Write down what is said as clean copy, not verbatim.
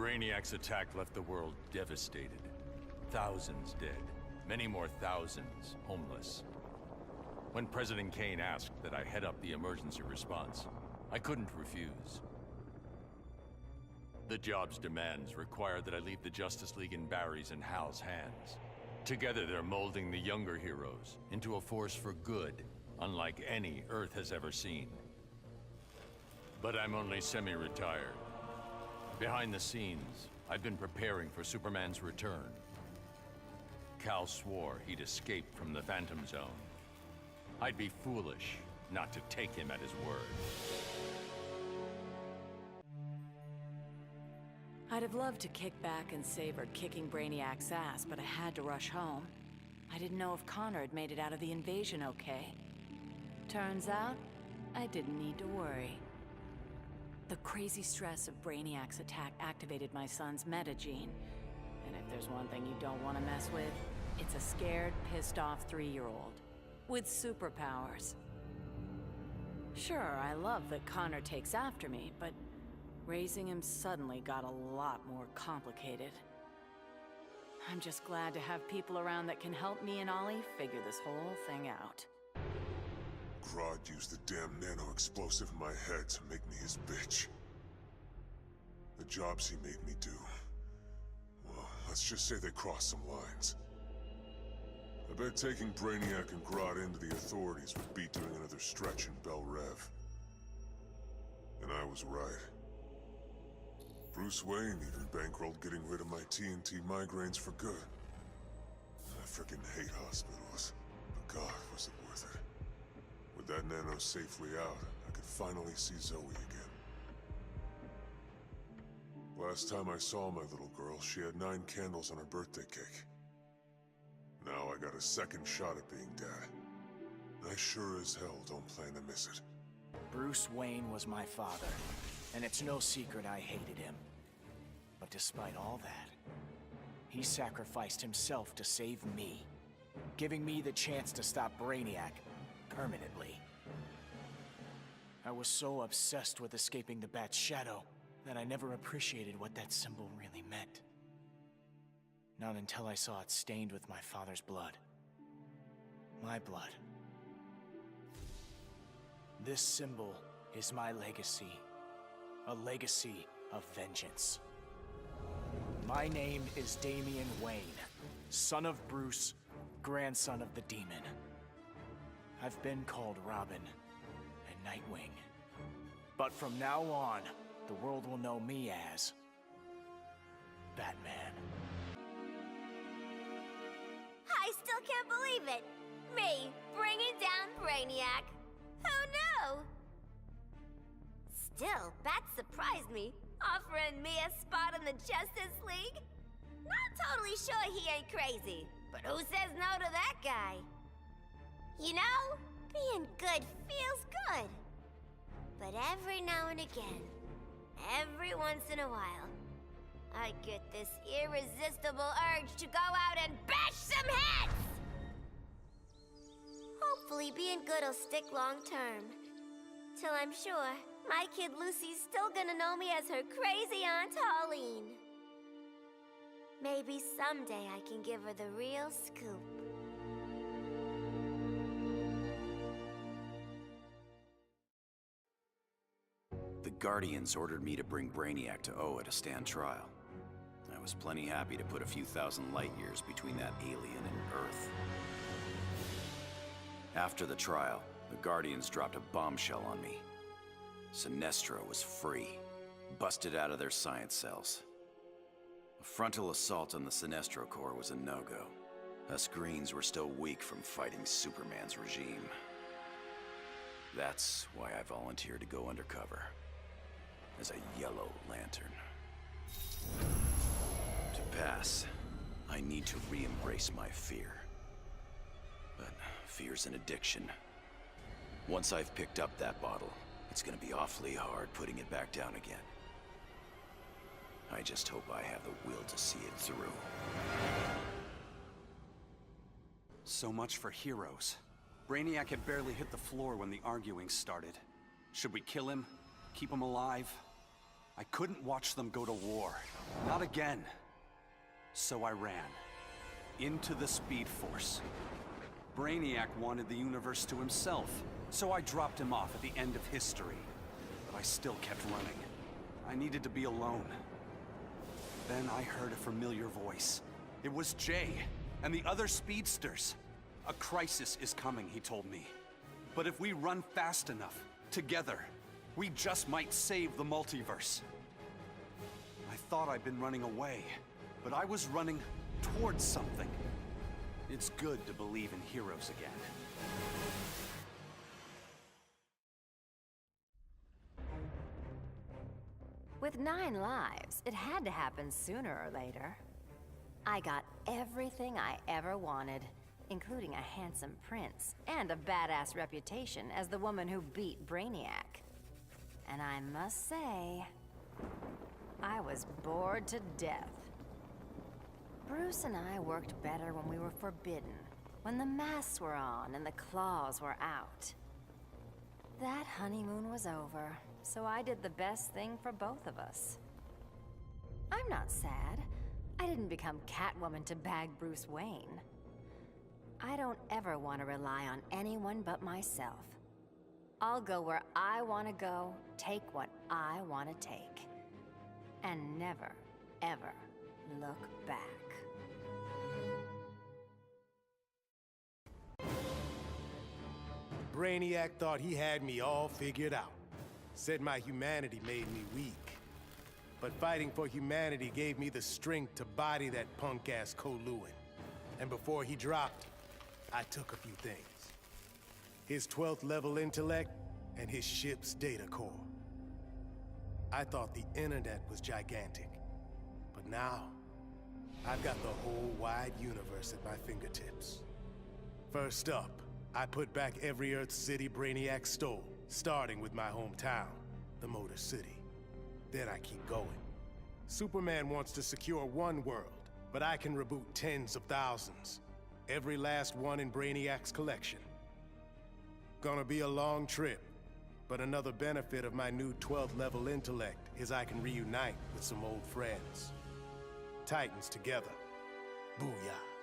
Brainiac's attack left the world devastated. Thousands dead, many more thousands homeless. When President Kane asked that I head up the emergency response, I couldn't refuse. The job's demands require that I leave the Justice League in Barry's and Hal's hands. Together they're molding the younger heroes into a force for good, unlike any Earth has ever seen. But I'm only semi-retired. Behind the scenes, I've been preparing for Superman's return. Cal swore he'd escaped from the Phantom Zone. I'd be foolish not to take him at his word. I'd have loved to kick back and savor kicking Brainiac's ass, but I had to rush home. I didn't know if Connor had made it out of the invasion okay. Turns out, I didn't need to worry. The crazy stress of Brainiac's attack activated my son's metagene. And if there's one thing you don't want to mess with, it's a scared, pissed-off 3-year-old. With superpowers. Sure, I love that Connor takes after me, but raising him suddenly got a lot more complicated. I'm just glad to have people around that can help me and Ollie figure this whole thing out. Grodd used the damn nano-explosive in my head to make me his bitch. The jobs he made me do, well, let's just say they crossed some lines. I bet taking Brainiac and Grodd into the authorities would be doing another stretch in Bel Rev. And I was right. Bruce Wayne even bankrolled getting rid of my TNT migraines for good. I frickin' hate hospitals, but God, was it worth it. With that nano safely out, I could finally see Zoe again. Last time I saw my little girl, she had 9 candles on her birthday cake. Now I got a second shot at being dad. I sure as hell don't plan to miss it. Bruce Wayne was my father, and it's no secret I hated him. But despite all that, he sacrificed himself to save me, giving me the chance to stop Brainiac permanently. I was so obsessed with escaping the Bat's shadow that I never appreciated what that symbol really meant. Not until I saw it stained with my father's blood. My blood. This symbol is my legacy. A legacy of vengeance. My name is Damian Wayne, son of Bruce, grandson of the Demon. I've been called Robin and Nightwing. But from now on, the world will know me as Batman. I still can't believe it! Me, bringing down Brainiac! Who knew? Still, Bat surprised me, offering me a spot in the Justice League. Not totally sure he ain't crazy, but who says no to that guy? You know, being good feels good. But every now and again, every once in a while, I get this irresistible urge to go out and bash some heads! Hopefully being good'll stick long term. Till I'm sure my kid Lucy's still gonna know me as her crazy Aunt Holleen. Maybe someday I can give her the real scoop. The Guardians ordered me to bring Brainiac to Oa to stand trial. I was plenty happy to put a few thousand light years between that alien and Earth. After the trial, the Guardians dropped a bombshell on me. Sinestro was free, busted out of their science cells. A frontal assault on the Sinestro Corps was a no-go. Us Greens were still weak from fighting Superman's regime. That's why I volunteered to go undercover as a Yellow Lantern. To pass, I need to re-embrace my fear. But fear's an addiction. Once I've picked up that bottle, it's gonna be awfully hard putting it back down again. I just hope I have the will to see it through. So much for heroes. Brainiac had barely hit the floor when the arguing started. Should we kill him? Keep him alive? I couldn't watch them go to war. Not again. So I ran. Into the Speed Force. Brainiac wanted the universe to himself, so I dropped him off at the end of history. But I still kept running. I needed to be alone. Then I heard a familiar voice. It was Jay, and the other speedsters. A crisis is coming, he told me. But if we run fast enough, together, we just might save the multiverse. I thought I'd been running away, but I was running towards something. It's good to believe in heroes again. With 9 lives, it had to happen sooner or later. I got everything I ever wanted, including a handsome prince and a badass reputation as the woman who beat Brainiac. And I must say, I was bored to death. Bruce and I worked better when we were forbidden, when the masks were on and the claws were out. That honeymoon was over, so I did the best thing for both of us. I'm not sad. I didn't become Catwoman to bag Bruce Wayne. I don't ever want to rely on anyone but myself. I'll go where I want to go, take what I want to take. And never, ever look back. Brainiac thought he had me all figured out. Said my humanity made me weak. But fighting for humanity gave me the strength to body that punk-ass Koluan. And before he dropped, I took a few things. His 12th level intellect and his ship's data core. I thought the internet was gigantic. But now, I've got the whole wide universe at my fingertips. First up, I put back every Earth city Brainiac stole, starting with my hometown, the Motor City. Then I keep going. Superman wants to secure one world, but I can reboot tens of thousands. Every last one in Brainiac's collection. Gonna be a long trip, but another benefit of my new 12th level intellect is I can reunite with some old friends. Titans together. Booyah.